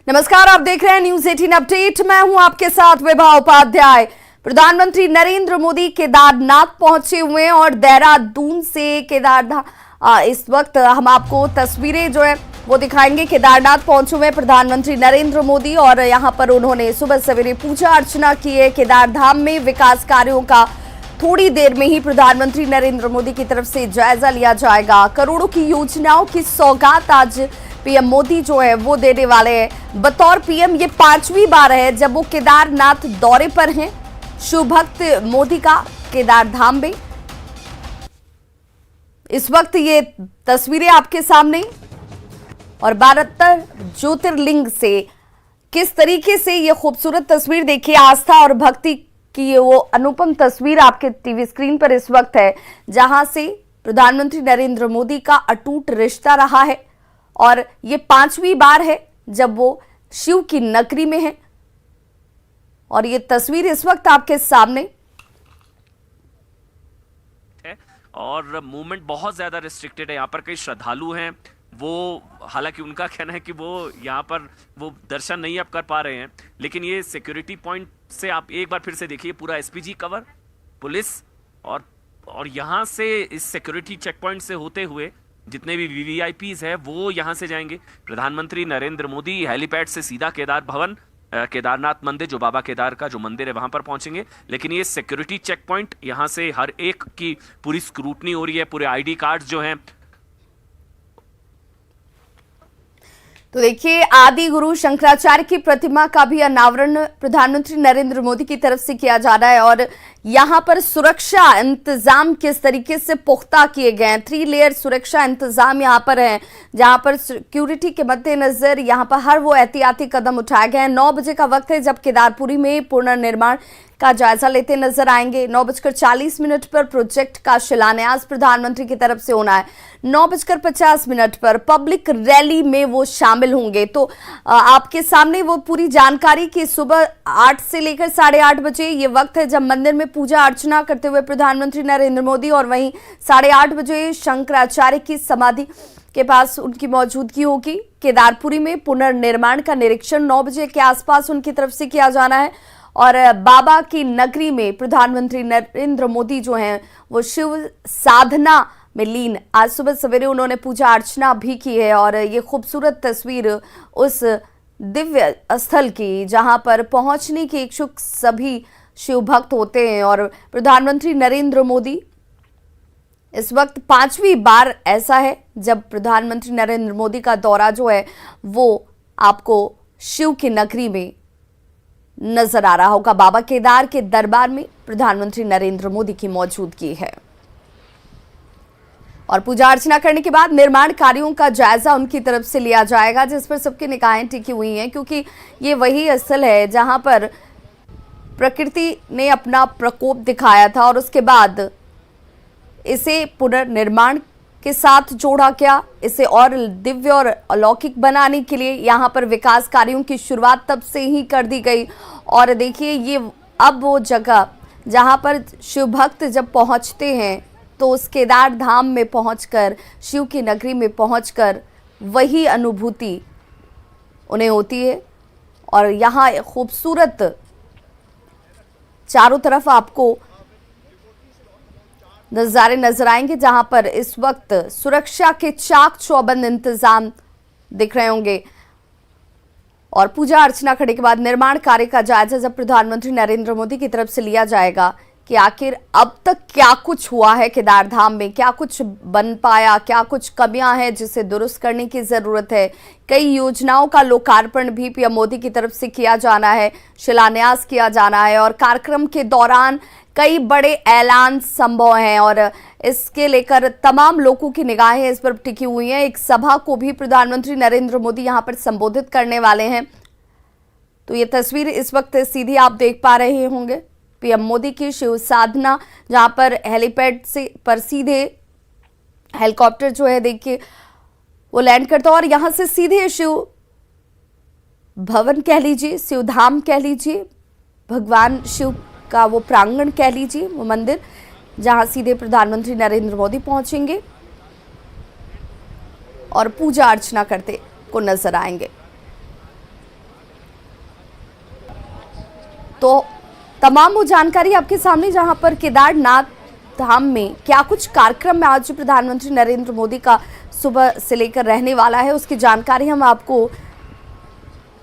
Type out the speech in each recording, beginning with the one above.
नमस्कार, आप देख रहे हैं न्यूज 18 अपडेट। मैं हूं आपके साथ विभा उपाध्याय। प्रधानमंत्री नरेंद्र मोदी केदारनाथ पहुंचे हुए हैं और देहरादून से केदारनाथ इस वक्त हम आपको तस्वीरें जो है वो दिखाएंगे। केदारनाथ पहुंचे हुए प्रधानमंत्री नरेंद्र मोदी और यहां पर उन्होंने सुबह सवेरे पूजा अर्चना की है। केदारधाम में विकास कार्यों का थोड़ी देर में ही प्रधानमंत्री नरेंद्र मोदी की तरफ से जायजा लिया जाएगा। करोड़ों की योजनाओं की सौगात आज पीएम मोदी जो है वो देने वाले हैं। बतौर पीएम ये 5वीं बार है जब वो केदारनाथ दौरे पर हैं। शिव भक्त मोदी का केदारधाम में इस वक्त ये तस्वीरें आपके सामने और 72 ज्योतिर्लिंग से किस तरीके से ये खूबसूरत तस्वीर देखिए। आस्था और भक्ति की ये वो अनुपम तस्वीर आपके टीवी स्क्रीन पर इस वक्त है, जहां से प्रधानमंत्री नरेंद्र मोदी का अटूट रिश्ता रहा है और ये 5वीं बार है जब वो शिव की नगरी में है। और ये तस्वीर इस वक्त आपके सामने है और मूवमेंट बहुत ज्यादा रिस्ट्रिक्टेड है। यहाँ पर कई श्रद्धालु हैं, वो हालांकि उनका कहना है कि वो यहाँ पर वो दर्शन नहीं अब कर पा रहे हैं, लेकिन ये सिक्योरिटी पॉइंट से आप एक बार फिर से देखिए, पूरा एसपीजी कवर, पुलिस और यहाँ से इस सिक्योरिटी चेक पॉइंट से होते हुए जितने भी वीवीआईपीज है वो यहाँ से जाएंगे। प्रधानमंत्री नरेंद्र मोदी हेलीपैड से सीधा केदारनाथ मंदिर, जो बाबा केदार का जो मंदिर है वहां पर पहुंचेंगे। लेकिन ये सिक्योरिटी चेक पॉइंट, यहाँ से हर एक की पूरी स्क्रूटनी हो रही है, पूरे आईडी कार्ड जो हैं। तो देखिए, आदि गुरु शंकराचार्य की प्रतिमा का भी अनावरण प्रधानमंत्री नरेंद्र मोदी की तरफ से किया जा रहा है और यहां पर सुरक्षा इंतजाम किस तरीके से पुख्ता किए गए हैं। 3 लेयर सुरक्षा इंतजाम यहां पर है, जहां पर सिक्योरिटी के मद्देनजर यहां पर हर वो एहतियाती कदम उठाए गए हैं। 9 बजे का वक्त है जब केदारपुरी में पुनर्निर्माण का जायजा लेते नजर आएंगे। 9:40 पर प्रोजेक्ट का शिलान्यास प्रधानमंत्री की तरफ से होना है। 9:50 पर पब्लिक रैली में वो शामिल होंगे। तो आपके सामने वो पूरी जानकारी कि सुबह 8 से लेकर 8:30 बजे ये वक्त है जब मंदिर में पूजा अर्चना करते हुए प्रधानमंत्री नरेंद्र मोदी और वहीं 8:30 बजे शंकराचार्य की समाधि के पास उनकी मौजूदगी होगी। केदारपुरी में पुनर्निर्माण का निरीक्षण 9 बजे के आसपास उनकी तरफ से किया जाना है और बाबा की नगरी में प्रधानमंत्री नरेंद्र मोदी जो हैं वो शिव साधना में लीन। आज सुबह सवेरे उन्होंने पूजा अर्चना भी की है और ये खूबसूरत तस्वीर उस दिव्य स्थल की जहां पर पहुंचने के इच्छुक सभी शिव भक्त होते हैं। और प्रधानमंत्री नरेंद्र मोदी इस वक्त 5वीं बार ऐसा है जब प्रधानमंत्री नरेंद्र मोदी का दौरा जो है वो आपको शिव की नगरी में नजर आ रहा होगा। बाबा केदार के दरबार में प्रधानमंत्री नरेंद्र मोदी की मौजूदगी है और पूजा अर्चना करने के बाद निर्माण कार्यों का जायजा उनकी तरफ से लिया जाएगा, जिस पर सबकी निगाहें टिकी हुई हैं, क्योंकि ये वही स्थल है जहां पर प्रकृति ने अपना प्रकोप दिखाया था और उसके बाद इसे पुनर्निर्माण के साथ जोड़ा गया। इसे और दिव्य और अलौकिक बनाने के लिए यहाँ पर विकास कार्यों की शुरुआत तब से ही कर दी गई। और देखिए, ये अब वो जगह जहाँ पर शिव भक्त जब पहुँचते हैं तो उस केदार धाम में पहुँचकर, शिव की नगरी में पहुँचकर वही अनुभूति उन्हें होती है। और यहाँ खूबसूरत चारों तरफ आपको नज़ारे नजर आएंगे, जहां पर इस वक्त सुरक्षा के चाक चौबंद इंतजाम दिख रहे होंगे। और पूजा अर्चना करने के बाद निर्माण कार्य का जायजा जब प्रधानमंत्री नरेंद्र मोदी की तरफ से लिया जाएगा कि आखिर अब तक क्या कुछ हुआ है केदारधाम में, क्या कुछ बन पाया, क्या कुछ कमियां हैं जिसे दुरुस्त करने की जरूरत है। कई योजनाओं का लोकार्पण भी पीएम मोदी की तरफ से किया जाना है, शिलान्यास किया जाना है और कार्यक्रम के दौरान कई बड़े ऐलान संभव हैं और इसके लेकर तमाम लोगों की निगाहें इस पर टिकी हुई हैं। एक सभा को भी प्रधानमंत्री नरेंद्र मोदी यहां पर संबोधित करने वाले हैं। तो ये तस्वीर इस वक्त सीधी आप देख पा रहे होंगे, पीएम मोदी की शिव साधना, जहां पर हेलीपैड से पर सीधे हेलीकॉप्टर जो है देखिए वो लैंड करता है और यहां से सीधे शिव भवन कह लीजिए, शिव धाम कह लीजिए, भगवान शिव का वो प्रांगण कह लीजिए, वो मंदिर, जहां सीधे प्रधानमंत्री नरेंद्र मोदी पहुंचेंगे और पूजा अर्चना करते को नजर आएंगे। तो तमाम वो जानकारी आपके सामने, जहां पर केदारनाथ धाम में क्या कुछ कार्यक्रम में आज प्रधानमंत्री नरेंद्र मोदी का सुबह से लेकर रहने वाला है, उसकी जानकारी हम आपको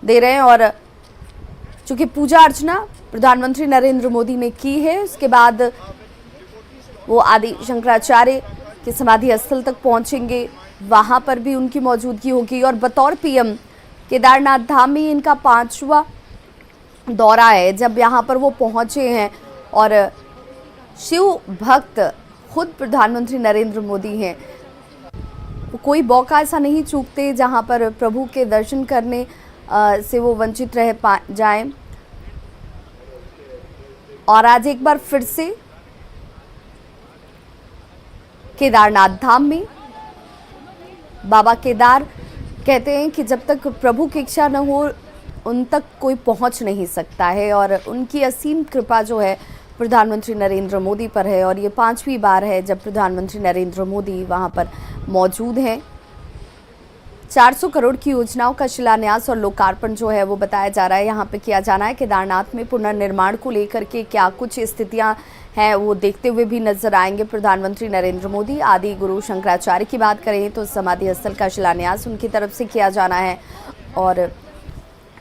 दे रहे हैं। और चूंकि पूजा अर्चना प्रधानमंत्री नरेंद्र मोदी ने की है, उसके बाद वो आदि शंकराचार्य के समाधि स्थल तक पहुंचेंगे, वहां पर भी उनकी मौजूदगी होगी। और बतौर पीएम केदारनाथ धाम में इनका 5वां दौरा है जब यहाँ पर वो पहुंचे हैं। और शिव भक्त खुद प्रधानमंत्री नरेंद्र मोदी हैं, कोई मौका ऐसा नहीं चूकते जहां पर प्रभु के दर्शन करने से वो वंचित रह जाएं। और आज एक बार फिर से केदारनाथ धाम में बाबा केदार कहते हैं कि जब तक प्रभु की इच्छा न हो उन तक कोई पहुंच नहीं सकता है। और उनकी असीम कृपा जो है प्रधानमंत्री नरेंद्र मोदी पर है। और ये 5वीं बार है जब प्रधानमंत्री नरेंद्र मोदी वहां पर मौजूद हैं। 400 करोड़ की योजनाओं का शिलान्यास और लोकार्पण जो है वो बताया जा रहा है यहाँ पे किया जाना है। केदारनाथ में पुनर्निर्माण को लेकर के क्या कुछ स्थितियां हैं वो देखते हुए भी नजर आएंगे प्रधानमंत्री नरेंद्र मोदी। आदि गुरु शंकराचार्य की बात करें तो समाधि स्थल का शिलान्यास उनकी तरफ से किया जाना है। और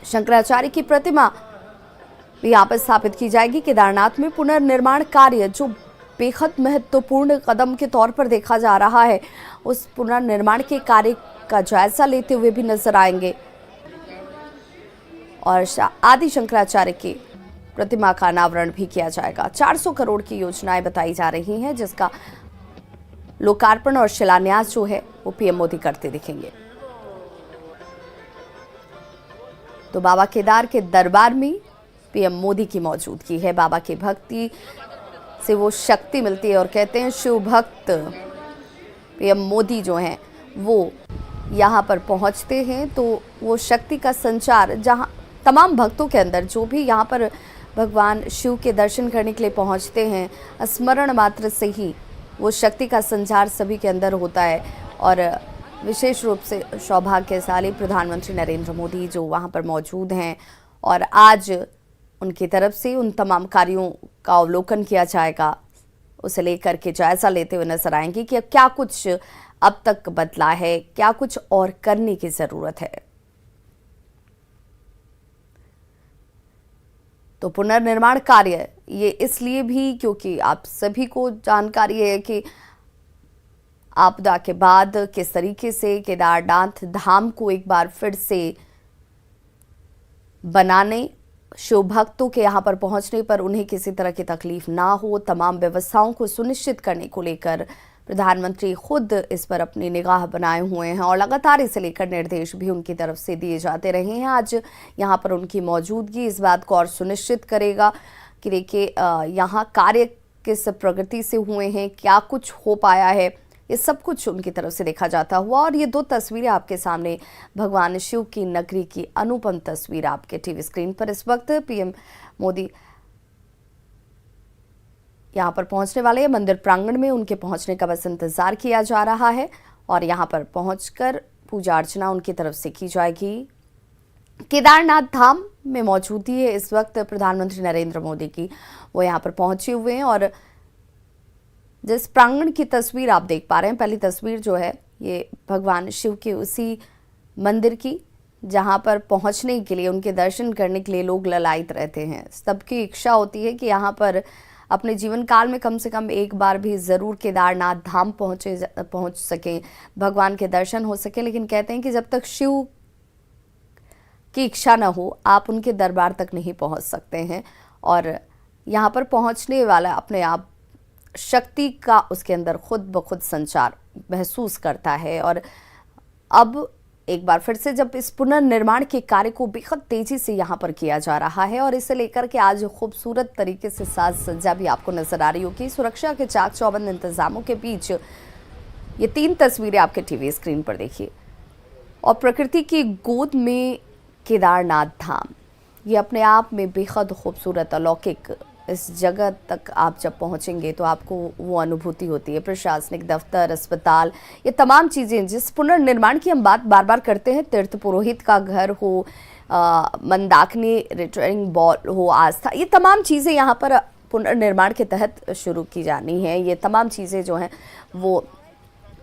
शंकराचार्य की प्रतिमा यहाँ पर स्थापित की जाएगी। केदारनाथ में पुनर्निर्माण कार्य जो बेहद महत्वपूर्ण कदम के तौर पर देखा जा रहा है, उस पुनर्निर्माण के कार्य का जायजा लेते हुए भी नजर आएंगे। और आदि शंकराचार्य की प्रतिमा का अनावरण भी किया जाएगा। 400 करोड़ की योजनाएं बताई जा रही हैं जिसका लोकार्पण और शिलान्यास जो है वो पीएम मोदी करते दिखेंगे। तो बाबा केदार के दरबार में पीएम मोदी की मौजूदगी है। बाबा की भक्ति से वो शक्ति मिलती है और कहते हैं शिव भक्त पीएम मोदी जो हैं वो यहाँ पर पहुँचते हैं तो वो शक्ति का संचार जहाँ तमाम भक्तों के अंदर, जो भी यहाँ पर भगवान शिव के दर्शन करने के लिए पहुँचते हैं, स्मरण मात्र से ही वो शक्ति का संचार सभी के अंदर होता है। और विशेष रूप से सौभाग्यशाली प्रधानमंत्री नरेंद्र मोदी जो वहाँ पर मौजूद हैं। और आज उनकी तरफ से उन तमाम कार्यों का अवलोकन किया जाएगा, उसे लेकर के जायजा लेते हुए नजर आएंगे कि क्या कुछ अब तक बदला है, क्या कुछ और करने की जरूरत है। तो पुनर्निर्माण कार्य ये इसलिए भी क्योंकि आप सभी को जानकारी है कि आपदा के बाद किस तरीके से केदारनाथ धाम को एक बार फिर से बनाने, शिव भक्तों के यहाँ पर पहुंचने पर उन्हें किसी तरह की तकलीफ ना हो, तमाम व्यवस्थाओं को सुनिश्चित करने को लेकर प्रधानमंत्री खुद इस पर अपनी निगाह बनाए हुए हैं। और लगातार इसे लेकर निर्देश भी उनकी तरफ से दिए जाते रहे हैं। आज यहाँ पर उनकी मौजूदगी इस बात को और सुनिश्चित करेगा कि देखिए यहाँ कार्य किस प्रगति से हुए हैं, क्या कुछ हो पाया है, ये सब कुछ उनकी तरफ से देखा जाता हुआ। और ये 2 तस्वीरें आपके सामने, भगवान शिव की नगरी की अनुपम तस्वीर आपके टीवी स्क्रीन पर इस वक्त। पीएम मोदी यहाँ पर पहुंचने वाले हैं। मंदिर प्रांगण में उनके पहुंचने का बस इंतजार किया जा रहा है और यहाँ पर पहुंचकर पूजा अर्चना उनकी तरफ से की जाएगी। केदारनाथ धाम में मौजूदगी है इस वक्त प्रधानमंत्री नरेंद्र मोदी की, वो यहाँ पर पहुंचे हुए हैं। और जिस प्रांगण की तस्वीर आप देख पा रहे हैं, पहली तस्वीर जो है ये भगवान शिव के उसी मंदिर की जहां पर पहुंचने के लिए, उनके दर्शन करने के लिए लोग ललायित रहते हैं। सबकी इच्छा होती है कि यहाँ पर अपने जीवन काल में कम से कम एक बार भी ज़रूर केदारनाथ धाम पहुंच सकें, भगवान के दर्शन हो सके। लेकिन कहते हैं कि जब तक शिव की इच्छा न हो आप उनके दरबार तक नहीं पहुंच सकते हैं। और यहाँ पर पहुंचने वाला अपने आप शक्ति का उसके अंदर खुद ब खुद संचार महसूस करता है। और अब एक बार फिर से जब इस पुनर्निर्माण के कार्य को बेहद तेजी से यहाँ पर किया जा रहा है और इसे लेकर के आज खूबसूरत तरीके से साज सज्जा भी आपको नजर आ रही होगी। सुरक्षा के चाक चौबंद इंतजामों के बीच ये 3 तस्वीरें आपके टीवी स्क्रीन पर देखिए। और प्रकृति की गोद में केदारनाथ धाम, ये अपने आप में बेहद खूबसूरत अलौकिक, इस जगह तक आप जब पहुंचेंगे तो आपको वो अनुभूति होती है। प्रशासनिक दफ्तर, अस्पताल, ये तमाम चीज़ें जिस पुनर्निर्माण की हम बात बार बार करते हैं, तीर्थ पुरोहित का घर हो, मंदाकिनी रिटर्निंग बॉल हो, आस्था, ये तमाम चीज़ें यहाँ पर पुनर्निर्माण के तहत शुरू की जानी है। ये तमाम चीज़ें जो हैं वो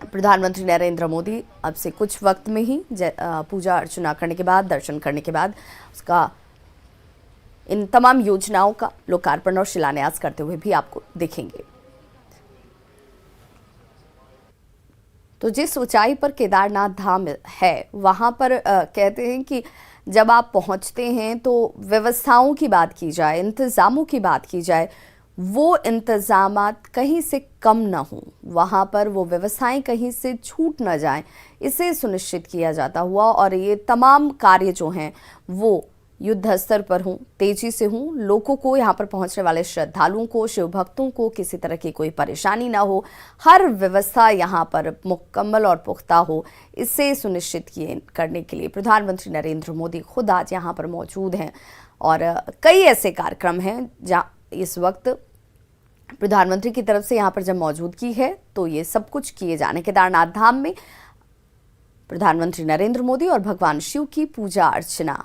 प्रधानमंत्री नरेंद्र मोदी अब से कुछ वक्त में ही पूजा अर्चना करने के बाद, दर्शन करने के बाद उसका इन तमाम योजनाओं का लोकार्पण और शिलान्यास करते हुए भी आपको देखेंगे। तो जिस ऊंचाई पर केदारनाथ धाम है वहां पर कहते हैं कि जब आप पहुंचते हैं तो व्यवस्थाओं की बात की जाए, इंतज़ामों की बात की जाए, वो इंतज़ामात कहीं से कम ना हों, वहाँ पर वो व्यवस्थाएं कहीं से छूट ना जाएं, इसे सुनिश्चित किया जाता हुआ और ये तमाम कार्य जो हैं वो युद्ध स्तर पर हों, तेजी से हों, लोगों को यहाँ पर पहुँचने वाले श्रद्धालुओं को, शिव भक्तों को किसी तरह की कोई परेशानी ना हो, हर व्यवस्था यहाँ पर मुकम्मल और पुख्ता हो, इसे सुनिश्चित करने के लिए प्रधानमंत्री नरेंद्र मोदी खुद आज यहाँ पर मौजूद हैं। और कई ऐसे कार्यक्रम हैं जहाँ इस वक्त प्रधानमंत्री की तरफ से यहाँ पर जब मौजूदगी है तो ये सब कुछ किए जाने केदारनाथ धाम में प्रधानमंत्री नरेंद्र मोदी और भगवान शिव की पूजा अर्चना,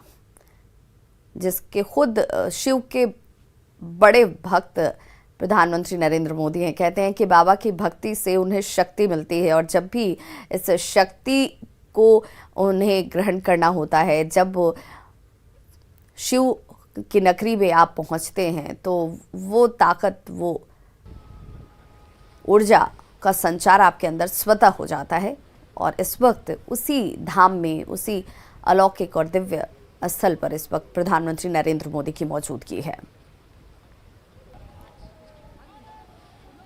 जिसके खुद शिव के बड़े भक्त प्रधानमंत्री नरेंद्र मोदी हैं। कहते हैं कि बाबा की भक्ति से उन्हें शक्ति मिलती है और जब भी इस शक्ति को उन्हें ग्रहण करना होता है, जब शिव की नगरी में आप पहुंचते हैं तो वो ताकत, वो ऊर्जा का संचार आपके अंदर स्वतः हो जाता है। और इस वक्त उसी धाम में, उसी अलौकिक और दिव्य स्थल पर इस वक्त प्रधानमंत्री नरेंद्र मोदी की मौजूदगी है।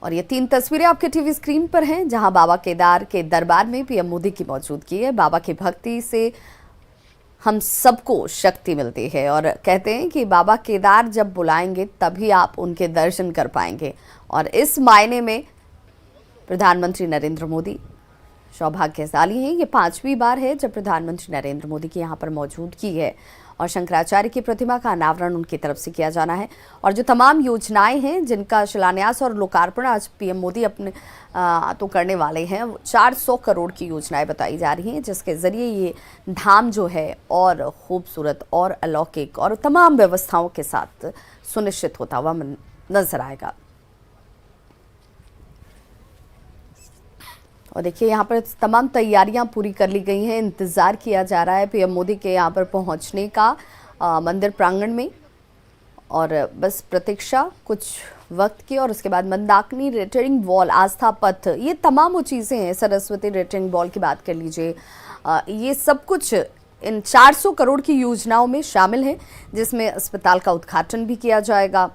और ये 3 तस्वीरें आपके टीवी स्क्रीन पर हैं जहां बाबा केदार के दरबार में पीएम मोदी की मौजूदगी है। बाबा की भक्ति से हम सबको शक्ति मिलती है और कहते हैं कि बाबा केदार जब बुलाएंगे तभी आप उनके दर्शन कर पाएंगे। और इस मायने में प्रधानमंत्री नरेंद्र मोदी सौभाग्यशाली हैं। ये 5वीं बार है जब प्रधानमंत्री नरेंद्र मोदी की यहाँ पर मौजूदगी है और शंकराचार्य की प्रतिमा का अनावरण उनकी तरफ से किया जाना है। और जो तमाम योजनाएं हैं जिनका शिलान्यास और लोकार्पण आज पीएम मोदी अपने तो करने वाले हैं, 400 करोड़ की योजनाएं बताई जा रही हैं, जिसके ज़रिए ये धाम जो है और खूबसूरत और अलौकिक और तमाम व्यवस्थाओं के साथ सुनिश्चित होता हुआ नजर आएगा। और देखिए यहाँ पर तमाम तैयारियां पूरी कर ली गई हैं, इंतज़ार किया जा रहा है पीएम मोदी के यहाँ पर पहुँचने का मंदिर प्रांगण में। और बस प्रतीक्षा कुछ वक्त की और उसके बाद मंदाकिनी रिटर्निंग वॉल, आस्था पथ, ये तमाम वो चीज़ें हैं। सरस्वती रिटर्निंग वॉल की बात कर लीजिए, ये सब कुछ इन 400 करोड़ की योजनाओं में शामिल है, जिसमें अस्पताल का उद्घाटन भी किया जाएगा।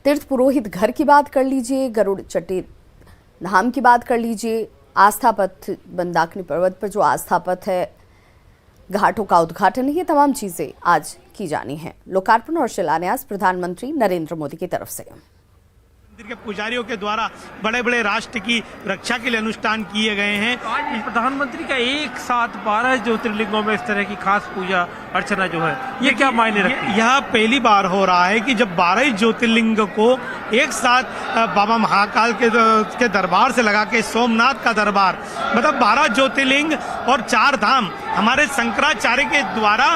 तीर्थ पुरोहित घर की बात कर लीजिए, गरुड़ चट्टी धाम की बात कर लीजिए, आस्था पथ, मंदाकिनी पर्वत पर जो आस्था पथ है, घाटों का उद्घाटन, ये तमाम चीजें आज की जानी है। लोकार्पण और शिलान्यास प्रधानमंत्री नरेंद्र मोदी की तरफ से। मंदिर के पुजारियों के द्वारा बड़े बड़े राष्ट्र की रक्षा के लिए अनुष्ठान किए गए हैं। आज प्रधानमंत्री का एक साथ 12 ज्योतिर्लिंगों में इस तरह की खास पूजा अर्चना जो है, ये क्या मायने रखती है? यह पहली बार हो रहा है कि जब 12 ज्योतिर्लिंग को एक साथ बाबा महाकाल के दरबार से लगा के सोमनाथ का दरबार, मतलब 12 ज्योतिर्लिंग और 4 धाम हमारे शंकराचार्य के द्वारा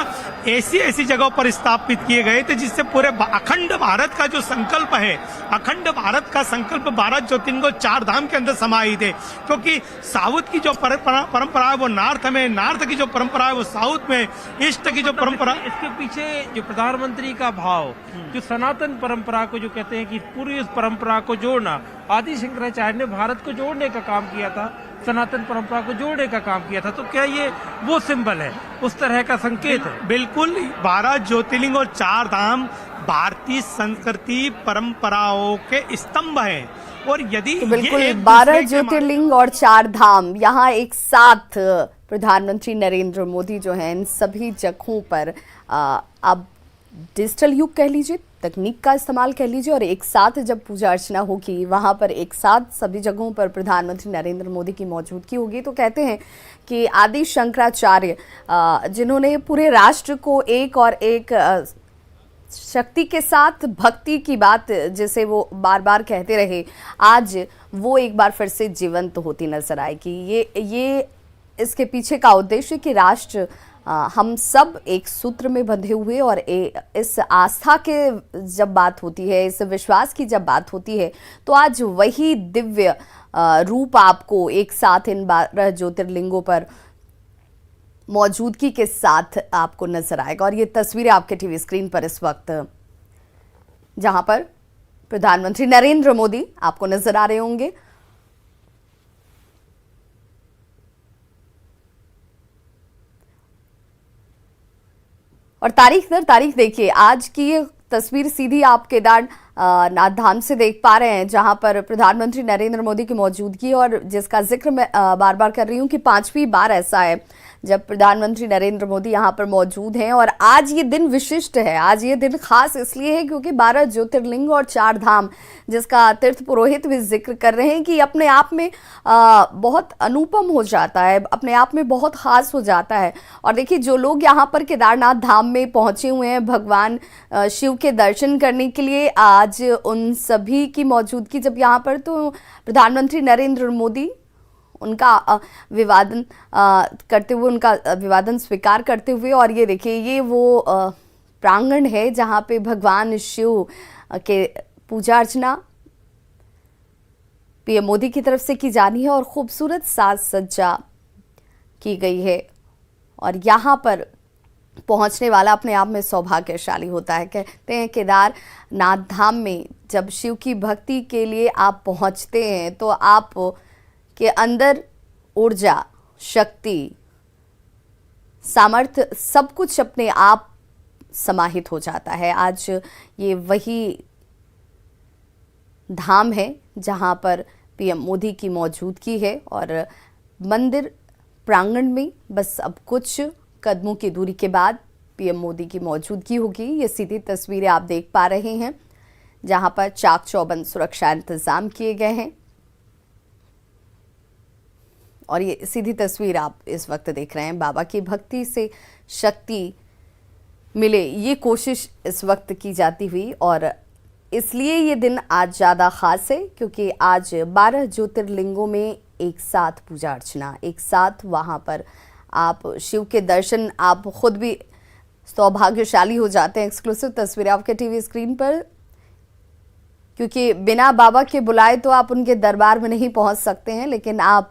ऐसी जगहों पर स्थापित किए गए थे, जिससे पूरे अखंड भारत का जो संकल्प है, अखंड भारत का संकल्प 12 ज्योतिर्लिंग 4 धाम के अंदर समाहित है। क्योंकि साउथ की जो परंपरा है वो नॉर्थ में, नॉर्थ की जो परंपरा है वो साउथ में, ईस्ट की जो परंपरा, इसके पीछे जो प्रधानमंत्री का भाव, जो सनातन परंपरा को जो कहते हैं कि पूरी उस परंपरा को जोड़ना, आदि शंकराचार्य ने भारत को जोड़ने का काम किया था, सनातन परंपरा को जोड़ने का काम किया था। तो क्या ये वो सिंबल है, उस तरह का संकेत है? बिल्कुल, 12 ज्योतिर्लिंग और 4 धाम भारतीय संस्कृति परंपराओं के स्तंभ हैं। और यदि तो बिल्कुल 12 ज्योतिर्लिंग और 4 धाम यहाँ एक साथ प्रधानमंत्री नरेंद्र मोदी जो हैं इन सभी जगहों पर अब डिजिटल युग कह लीजिए, तकनीक का इस्तेमाल कह लीजिए, और एक साथ जब पूजा अर्चना होगी वहाँ पर एक साथ सभी जगहों पर प्रधानमंत्री नरेंद्र मोदी की मौजूदगी होगी। तो कहते हैं कि आदि शंकराचार्य जिन्होंने पूरे राष्ट्र को एक और एक शक्ति के साथ भक्ति की बात जिसे वो बार बार कहते रहे, आज वो एक बार फिर से जीवंत होती नजर आएगी। ये इसके पीछे का उद्देश्य कि राष्ट्र हम सब एक सूत्र में बंधे हुए और इस आस्था के जब बात होती है, इस विश्वास की जब बात होती है, तो आज वही दिव्य रूप आपको एक साथ इन 12 ज्योतिर्लिंगों पर मौजूदगी के साथ आपको नजर आएगा। और ये तस्वीरें आपके टीवी स्क्रीन पर इस वक्त, जहां पर प्रधानमंत्री नरेंद्र मोदी आपको नजर आ रहे होंगे। और तारीख दर तारीख देखिए, आज की ये तस्वीर सीधी आप केदारनाथ धाम से देख पा रहे हैं, जहां पर प्रधानमंत्री नरेंद्र मोदी की मौजूदगी, और जिसका जिक्र मैं बार बार कर रही हूं कि 5वीं बार ऐसा है जब प्रधानमंत्री नरेंद्र मोदी यहां पर मौजूद हैं। और आज ये दिन विशिष्ट है, आज ये दिन खास इसलिए है क्योंकि 12 ज्योतिर्लिंग और 4 धाम, जिसका तीर्थ पुरोहित भी जिक्र कर रहे हैं कि अपने आप में बहुत अनुपम हो जाता है, अपने आप में बहुत खास हो जाता है। और देखिए, जो लोग यहाँ पर केदारनाथ धाम में पहुंचे हुए हैं भगवान शिव के दर्शन करने के लिए, आज उन सभी की मौजूदगी जब यहाँ पर, तो प्रधानमंत्री नरेंद्र मोदी उनका अभिवादन करते हुए, उनका अभिवादन स्वीकार करते हुए। और ये देखिए, ये वो प्रांगण है जहाँ पे भगवान शिव के पूजा अर्चना पीएम मोदी की तरफ से की जानी है और खूबसूरत साज सज्जा की गई है। और यहाँ पर पहुंचने वाला अपने आप में सौभाग्यशाली होता है। कहते हैं केदारनाथ धाम में जब शिव की भक्ति के लिए आप पहुंचते हैं तो आप के अंदर ऊर्जा, शक्ति, सामर्थ्य, सब कुछ अपने आप समाहित हो जाता है। आज ये वही धाम है जहां पर पीएम मोदी की मौजूदगी है और मंदिर प्रांगण में बस अब कुछ कदमों की दूरी के बाद पीएम मोदी की मौजूदगी होगी। ये सीधी तस्वीरें आप देख पा रहे हैं जहां पर चाक चौबंद सुरक्षा इंतजाम किए गए हैं। और ये सीधी तस्वीर आप इस वक्त देख रहे हैं। बाबा की भक्ति से शक्ति मिले, ये कोशिश इस वक्त की जाती हुई, और इसलिए ये दिन आज ज़्यादा खास है क्योंकि आज 12 ज्योतिर्लिंगों में एक साथ पूजा अर्चना, एक साथ वहाँ पर आप शिव के दर्शन, आप खुद भी सौभाग्यशाली हो जाते हैं। एक्सक्लूसिव तस्वीरें आपके टीवी स्क्रीन पर, क्योंकि बिना बाबा के बुलाए तो आप उनके दरबार में नहीं पहुंच सकते हैं, लेकिन आप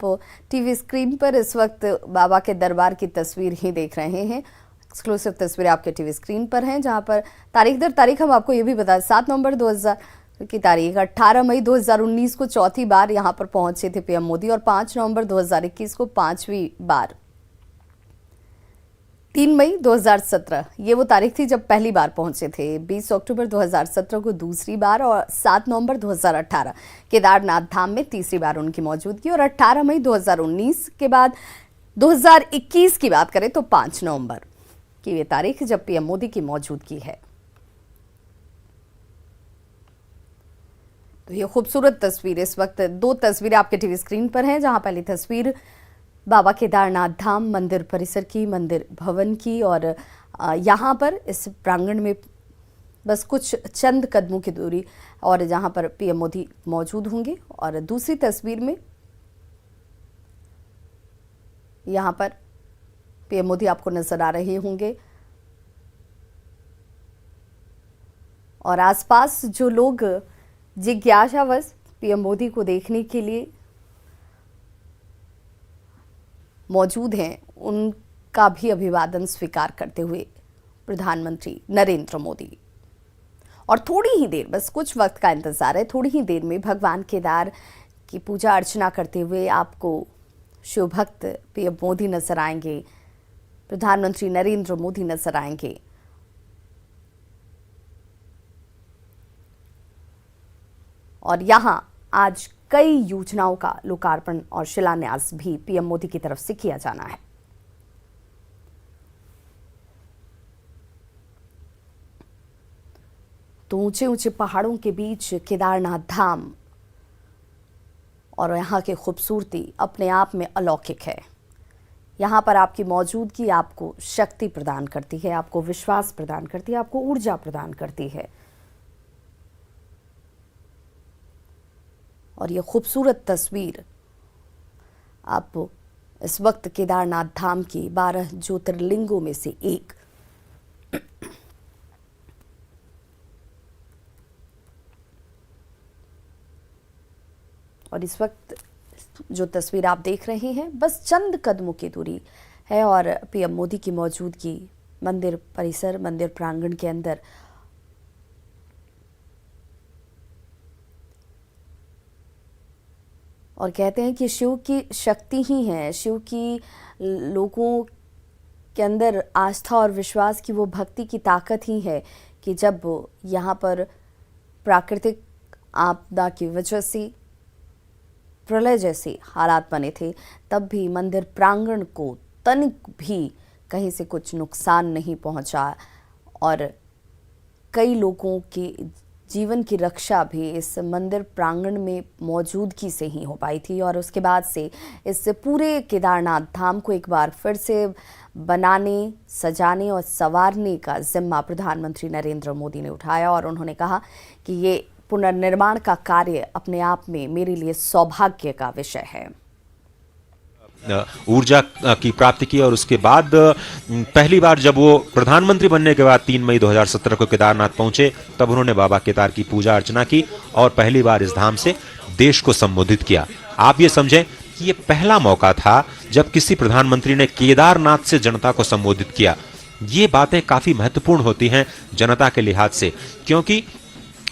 टीवी स्क्रीन पर इस वक्त बाबा के दरबार की तस्वीर ही देख रहे हैं। एक्सक्लूसिव तस्वीरें आपके टीवी स्क्रीन पर हैं, जहां पर तारीख दर तारीख हम आपको ये भी बता, 7 नवंबर 2000 की तारीख, 18 मई 2019 को चौथी बार यहां पर पहुंचे थे पीएम मोदी, और 5 नवंबर 2021 को 5वीं बार, 3 मई 2017 ये वो तारीख थी जब पहली बार पहुंचे थे, 20 अक्टूबर 2017 को दूसरी बार, और 7 नवंबर 2018 केदारनाथ धाम में तीसरी बार उनकी मौजूदगी, और 18 मई 2019 के बाद 2021 की बात करें तो 5 नवंबर की ये तारीख जब पीएम मोदी की मौजूदगी है। तो ये खूबसूरत तस्वीर, इस वक्त 2 तस्वीरें आपके टीवी स्क्रीन पर हैं, जहां पहली तस्वीर बाबा केदारनाथ धाम मंदिर परिसर की, मंदिर भवन की, और यहाँ पर इस प्रांगण में बस कुछ चंद कदमों की दूरी और जहाँ पर पीएम मोदी मौजूद होंगे। और दूसरी तस्वीर में यहाँ पर पीएम मोदी आपको नजर आ रहे होंगे, और आसपास जो लोग जिज्ञासावश पीएम मोदी को देखने के लिए मौजूद हैं, उनका भी अभिवादन स्वीकार करते हुए प्रधानमंत्री नरेंद्र मोदी। और थोड़ी ही देर, बस कुछ वक्त का इंतजार है, थोड़ी ही देर में भगवान केदार की पूजा अर्चना करते हुए आपको शिव भक्त पीएम मोदी नजर आएंगे, प्रधानमंत्री नरेंद्र मोदी नजर आएंगे। और यहां आज कई योजनाओं का लोकार्पण और शिलान्यास भी पीएम मोदी की तरफ से किया जाना है। तो ऊंचे ऊंचे पहाड़ों के बीच केदारनाथ धाम और यहाँ की खूबसूरती अपने आप में अलौकिक है। यहाँ पर आपकी मौजूदगी आपको शक्ति प्रदान करती है, आपको विश्वास प्रदान करती है, आपको ऊर्जा प्रदान करती है। और ये खूबसूरत तस्वीर आप इस वक्त केदारनाथ धाम के 12 ज्योतिर्लिंगों में से एक। और इस वक्त जो तस्वीर आप देख रहे हैं बस चंद कदमों की दूरी है और पीएम मोदी की मौजूदगी मंदिर परिसर, मंदिर प्रांगण के अंदर। और कहते हैं कि शिव की शक्ति ही है, शिव की लोगों के अंदर आस्था और विश्वास की वो भक्ति की ताकत ही है कि जब यहाँ पर प्राकृतिक आपदा की वजह से प्रलय जैसे हालात बने थे, तब भी मंदिर प्रांगण को तनिक भी कहीं से कुछ नुकसान नहीं पहुंचा और कई लोगों के जीवन की रक्षा भी इस मंदिर प्रांगण में मौजूदगी से ही हो पाई थी। और उसके बाद से इस पूरे केदारनाथ धाम को एक बार फिर से बनाने, सजाने और संवारने का जिम्मा प्रधानमंत्री नरेंद्र मोदी ने उठाया और उन्होंने कहा कि ये पुनर्निर्माण का कार्य अपने आप में मेरे लिए सौभाग्य का विषय है। ऊर्जा की प्राप्ति की और उसके बाद पहली बार जब वो प्रधानमंत्री बनने के बाद 3 मई 2017 को केदारनाथ पहुंचे, तब उन्होंने बाबा केदार की पूजा अर्चना की और पहली बार इस धाम से देश को संबोधित किया। आप ये समझें कि ये पहला मौका था जब किसी प्रधानमंत्री ने केदारनाथ से जनता को संबोधित किया। ये बातें काफी महत्वपूर्ण होती हैं जनता के लिहाज से, क्योंकि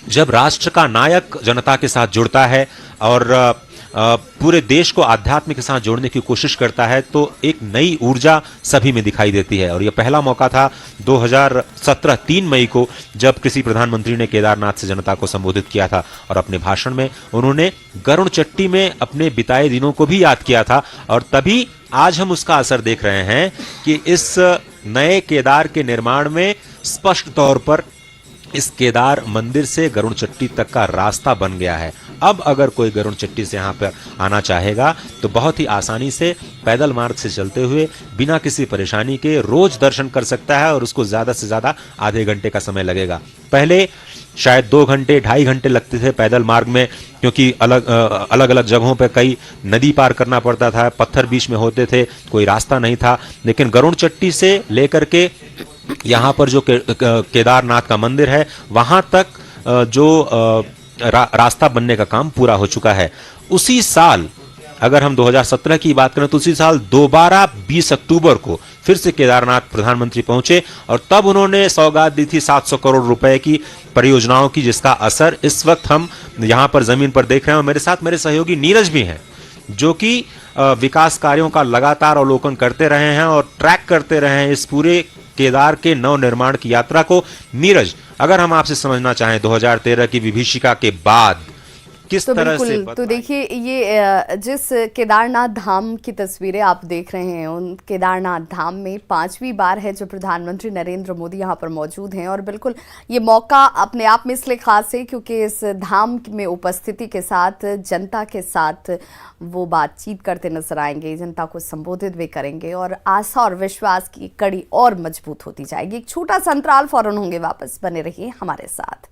जब राष्ट्र का नायक जनता के साथ जुड़ता है और पूरे देश को आध्यात्म के साथ जोड़ने की कोशिश करता है तो एक नई ऊर्जा सभी में दिखाई देती है। और यह पहला मौका था 2017 3 मई को जब किसी प्रधानमंत्री ने केदारनाथ से जनता को संबोधित किया था और अपने भाषण में उन्होंने गरुड़ चट्टी में अपने बिताए दिनों को भी याद किया था। और तभी आज हम उसका असर देख रहे हैं कि इस नए केदार के निर्माण में स्पष्ट तौर पर इस केदार मंदिर से गरुड़ चट्टी तक का रास्ता बन गया है। अब अगर कोई गरुड़ चट्टी से यहाँ पर आना चाहेगा तो बहुत ही आसानी से पैदल मार्ग से चलते हुए बिना किसी परेशानी के रोज दर्शन कर सकता है और उसको ज़्यादा से ज़्यादा आधे घंटे का समय लगेगा। पहले शायद 2 घंटे 2.5 घंटे लगते थे पैदल मार्ग में, क्योंकि अलग अलग जगहों पर कई नदी पार करना पड़ता था, पत्थर बीच में होते थे, कोई रास्ता नहीं था। लेकिन गरुड़ चट्टी से लेकर के यहाँ पर जो केदारनाथ का मंदिर है वहां तक जो रास्ता बनने का काम पूरा हो चुका है। उसी साल अगर हम 2017 की बात करें तो उसी साल दोबारा 20 अक्टूबर को फिर से केदारनाथ प्रधानमंत्री पहुंचे और तब उन्होंने सौगात दी थी 700 करोड़ रुपए की परियोजनाओं की, जिसका असर इस वक्त हम यहाँ पर जमीन पर देख रहे हैं। और मेरे साथ मेरे सहयोगी नीरज भी हैं जो कि विकास कार्यों का लगातार अवलोकन करते रहे हैं और ट्रैक करते रहे हैं इस पूरे केदार के नव निर्माण की यात्रा को। नीरज, अगर हम आपसे समझना चाहें 2013 की विभीषिका के बाद किस तरह से तो देखिए, ये जिस केदारनाथ धाम की तस्वीरें आप देख रहे हैं, उन केदारनाथ धाम में 5वीं बार है जो प्रधानमंत्री नरेंद्र मोदी यहाँ पर मौजूद हैं। और बिल्कुल ये मौका अपने आप में इसलिए खास है क्योंकि इस धाम में उपस्थिति के साथ जनता के साथ वो बातचीत करते नजर आएंगे, जनता को संबोधित भी करेंगे और आस्था और विश्वास की कड़ी और मजबूत होती जाएगी। एक छोटा सा अंतराल, फौरन होंगे वापस, बने रहिए हमारे साथ।